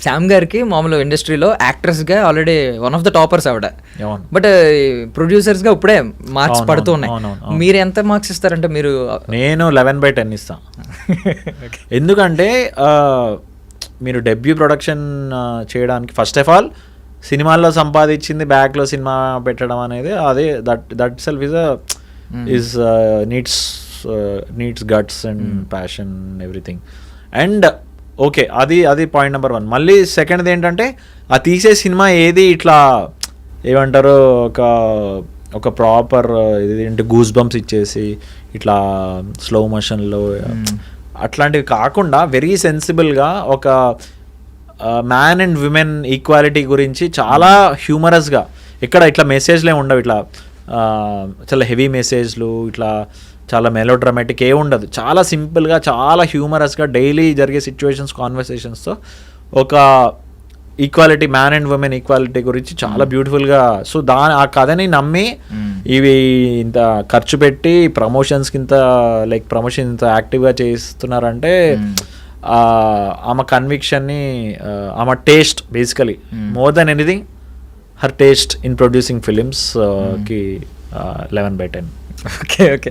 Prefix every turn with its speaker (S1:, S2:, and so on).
S1: శ్యామ్ గారికి మామూలు ఇండస్ట్రీలో యాక్ట్రెస్గా already one of the toppers ఆవిడ.
S2: అవును.
S1: బట్ ప్రొడ్యూసర్స్గా ఇప్పుడే మార్క్స్ పడుతూ ఉన్నాయి. మీరు ఎంత మార్క్స్ ఇస్తారంటే మీరు?
S2: నేను 11/10 ఇస్తా. ఎందుకంటే మీరు డెబ్యూ ప్రొడక్షన్ చేయడానికి ఫస్ట్ ఆఫ్ ఆల్ సినిమాల్లో సంపాదించింది బ్యాక్లో సినిమా పెట్టడం అనేది అదే that self is needs guts and passion everything. And okay, అది పాయింట్ నెంబర్ 1. మళ్ళీ సెకండ్ది ఏంటంటే ఆ తీసే సినిమా ఏది ఇట్లా ఏమంటారు ఒక ప్రాపర్ ఇది గూస్ బంప్స్ ఇచ్చేసి ఇట్లా స్లో మోషన్లో అట్లాంటివి కాకుండా వెరీ సెన్సిబుల్గా ఒక మ్యాన్ అండ్ విమెన్ ఈక్వాలిటీ గురించి చాలా హ్యూమరస్గా, ఇక్కడ ఇట్లా మెసేజ్లే ఉండవు, ఇట్లా చాలా హెవీ మెసేజ్లు, ఇట్లా చాలా మెలో డ్రామాటిక్ ఏ ఉండదు, చాలా సింపుల్గా చాలా హ్యూమరస్గా డైలీ జరిగే సిచ్యువేషన్స్ కాన్వర్సేషన్స్తో ఒక equality, man and women equality గురించి చాలా బ్యూటిఫుల్గా. సో ఆ కథని నమ్మి ఇవి ఇంత ఖర్చు పెట్టి ప్రమోషన్స్కి ప్రమోషన్ ఇంత యాక్టివ్గా చేస్తున్నారంటే ఆమె కన్విక్షన్ని, ఆమె taste basically more than anything her taste in producing ఫిలిమ్స్కి 11/10.
S1: ఓకే.